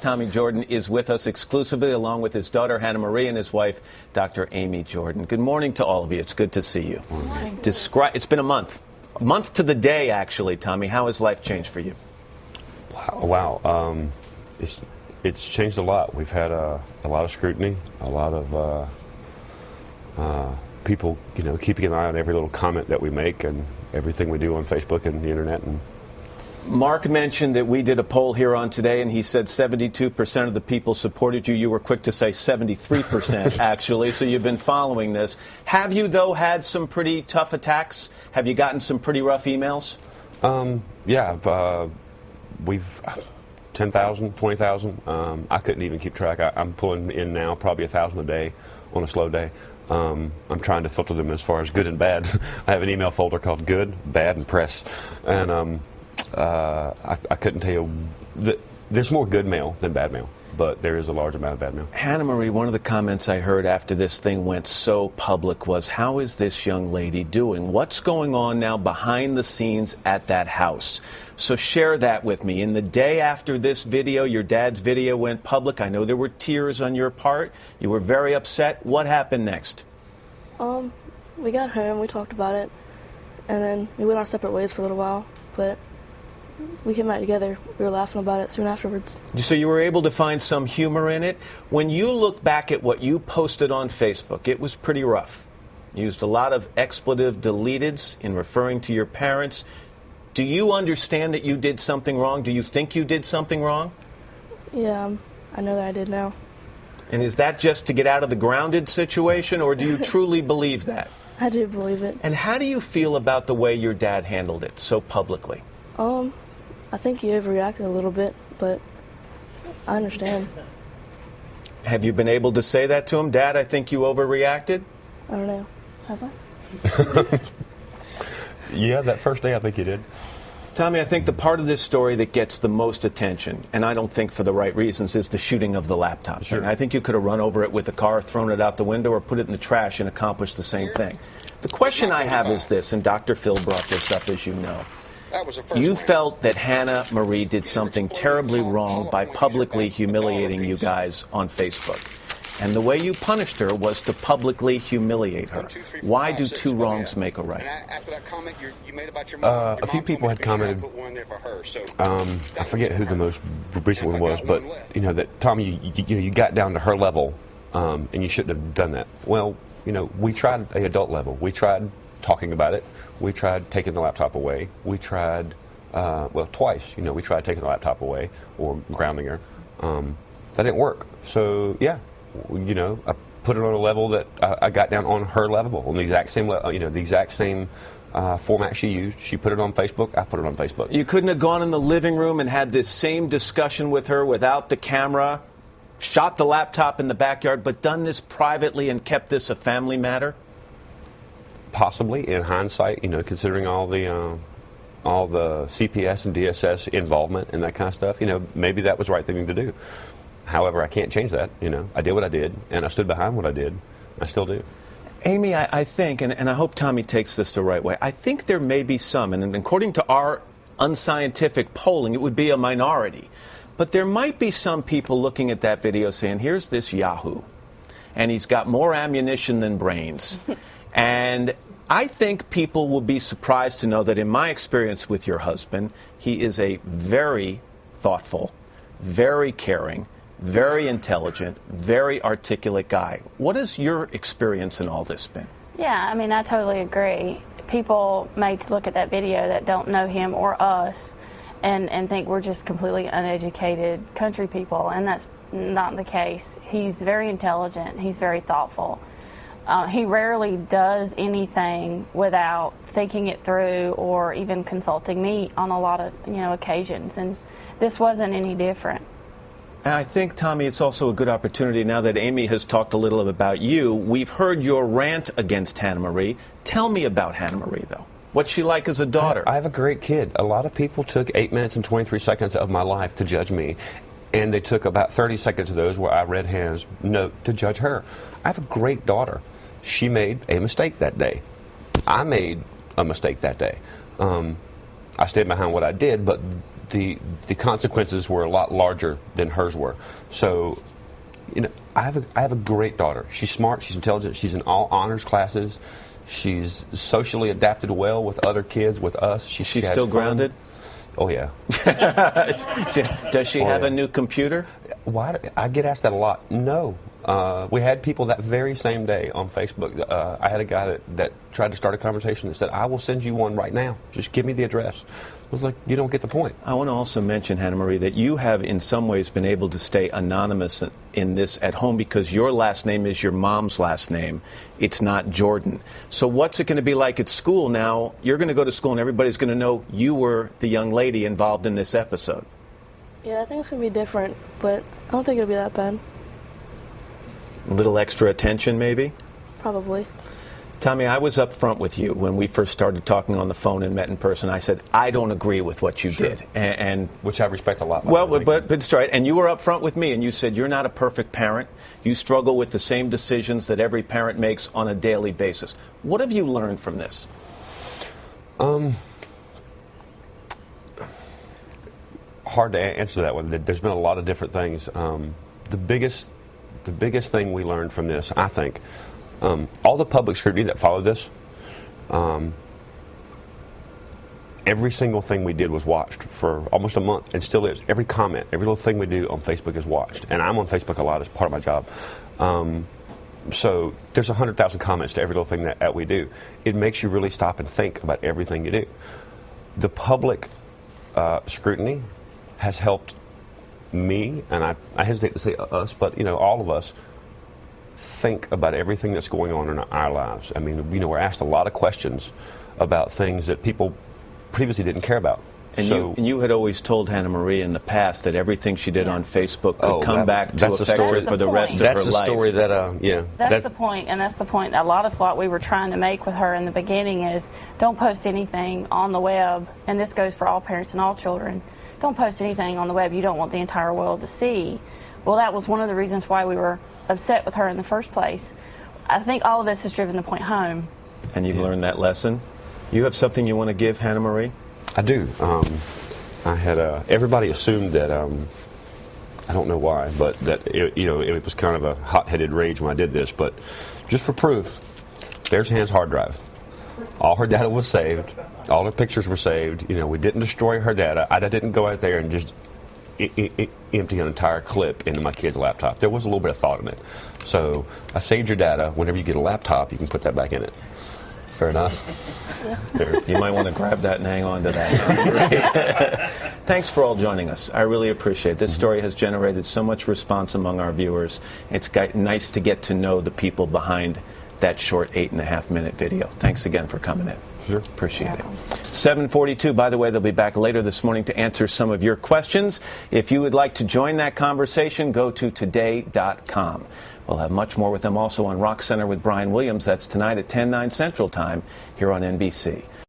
Tommy Jordan, is with us exclusively, along with his daughter, Hannah Marie, and his wife, Dr. Amy Jordan. Good morning to all of you. It's good to see you. Good morning. It's been a month to the day, actually, Tommy. How has life changed for you? Wow. It's changed a lot. We've had a lot of scrutiny, a lot of people, keeping an eye on every little comment that we make and everything we do on Facebook and the internet. And Mark mentioned that we did a poll here on Today, and he said 72% of the people supported you. You were quick to say 73%, actually, so you've been following this. Have you, though, had some pretty tough attacks? Have you gotten some pretty rough emails? Yeah, we've 10,000, 20,000. I couldn't even keep track. I'm pulling in now probably 1,000 a day on a slow day. I'm trying to filter them as far as good and bad. I have an email folder called Good, Bad, and Press, and I couldn't tell you. There's more good mail than bad mail, but there is a large amount of bad mail. Hannah Marie, one of the comments I heard after this thing went so public was, how is this young lady doing? What's going on now behind the scenes at that house? So share that with me. In the day after this video, your dad's video went public, I know there were tears on your part. You were very upset. What happened next? We got home, we talked about it, and then we went our separate ways for a little while, but we came back together. We were laughing about it soon afterwards. So you were able to find some humor in it. When you look back at what you posted on Facebook, it was pretty rough. You used a lot of expletive deleteds in referring to your parents. Do you understand that you did something wrong? Do you think you did something wrong? Yeah, I know that I did now. And is that just to get out of the grounded situation, or do you truly believe that? I do believe it. And how do you feel about the way your dad handled it so publicly? I think he overreacted a little bit, but I understand. Have you been able to say that to him? Dad, I think you overreacted? I don't know. Have I? Yeah, that first day I think you did. Tommy, I think the part of this story that gets the most attention, and I don't think for the right reasons, is the shooting of the laptop. Sure. I think you could have run over it with a car, thrown it out the window, or put it in the trash and accomplished the same thing. The question I have is this, and Dr. Phil brought this up, as you know. You felt that Hannah Marie did something terribly wrong by publicly humiliating you guys on Facebook. And the way you punished her was to publicly humiliate her. Why do two wrongs make a right? A few people had commented, I forget who the most recent one was, but that Tommy, you got down to her level, and you shouldn't have done that. Well, we tried an adult level. We tried talking about it. We tried taking the laptop away. We tried, twice. We tried taking the laptop away or grounding her. That didn't work. So yeah, I put it on a level that I got down on her level, on the exact same, the exact same format she used. She put it on Facebook. I put it on Facebook. You couldn't have gone in the living room and had this same discussion with her without the camera, shot the laptop in the backyard, but done this privately and kept this a family matter? Possibly, in hindsight, considering all the CPS and DSS involvement and that kind of stuff, maybe that was the right thing to do. However, I can't change that. I did what I did, and I stood behind what I did. I still do. Amy, I think, and I hope Tommy takes this the right way, I think there may be some, and according to our unscientific polling, it would be a minority. But there might be some people looking at that video saying, here's this Yahoo, and he's got more ammunition than brains. And I think people will be surprised to know that in my experience with your husband, he is a very thoughtful, very caring, very intelligent, very articulate guy. What has your experience in all this been? Yeah, I totally agree. People may look at that video that don't know him or us and think we're just completely uneducated country people, and that's not the case. He's very intelligent. He's very thoughtful. He rarely does anything without thinking it through or even consulting me on a lot of occasions, and this wasn't any different. And I think, Tommy, it's also a good opportunity now that Amy has talked a little about you. We've heard your rant against Hannah Marie. Tell me about Hannah Marie, though. What's she like as a daughter? I have a great kid. A lot of people took 8 minutes and 23 seconds of my life to judge me, and they took about 30 seconds of those where I read Hannah's note to judge her. I have a great daughter. She made a mistake that day. I made a mistake that day. I stand behind what I did, but the consequences were a lot larger than hers were. So, I have a great daughter. She's smart. She's intelligent. She's in all honors classes. She's socially adapted well with other kids, with us. She's still grounded? Oh, yeah. Does she have a new computer? Why? I get asked that a lot. No. We had people that very same day on Facebook. I had a guy that tried to start a conversation that said, I will send you one right now. Just give me the address. I was like, you don't get the point. I want to also mention, Hannah Marie, that you have in some ways been able to stay anonymous in this at home because your last name is your mom's last name. It's not Jordan. So what's it going to be like at school now? You're going to go to school and everybody's going to know you were the young lady involved in this episode. Yeah, I think it's going to be different, but I don't think it'll be that bad. A little extra attention, maybe? Probably. Tommy, I was up front with you when we first started talking on the phone and met in person. I said, I don't agree with what you did. And which I respect a lot. Well, but it's right. And you were up front with me, and you said, you're not a perfect parent. You struggle with the same decisions that every parent makes on a daily basis. What have you learned from this? Hard to answer that one. There's been a lot of different things. The biggest thing we learned from this, I think, all the public scrutiny that followed this, every single thing we did was watched for almost a month, and still is. Every comment, every little thing we do on Facebook is watched, and I'm on Facebook a lot as part of my job. So there's 100,000 comments to every little thing that we do. It makes you really stop and think about everything you do. The public scrutiny has helped me, and I hesitate to say us, but all of us think about everything that's going on in our lives. I mean, we're asked a lot of questions about things that people previously didn't care about. And you had always told Hannah Marie in the past that everything she did on Facebook could come back to affect her for the rest of her life. That's the story that, That's the point, and that's the point. A lot of what we were trying to make with her in the beginning is don't post anything on the web, and this goes for all parents and all children. Don't post anything on the web you don't want the entire world to see. Well, that was one of the reasons why we were upset with her in the first place. I think all of this has driven the point home. And you've learned that lesson. You have something you want to give, Hannah Marie? I do. I had everybody assumed that I don't know why, but that it was kind of a hot-headed rage when I did this. But just for proof, there's Hannah's hard drive. All her data was saved. All her pictures were saved. We didn't destroy her data. I didn't go out there and just empty an entire clip into my kid's laptop. There was a little bit of thought in it. So I saved your data. Whenever you get a laptop, you can put that back in it. Fair enough? Yeah. You might want to grab that and hang on to that. Thanks for all joining us. I really appreciate it. This story has generated so much response among our viewers. It's nice to get to know the people behind that short 8.5-minute video. Thanks again for coming in. Sure. Appreciate it. 7:42. By the way, they'll be back later this morning to answer some of your questions. If you would like to join that conversation, go to today.com. We'll have much more with them also on Rock Center with Brian Williams. That's tonight at 10/9 Central Time here on NBC.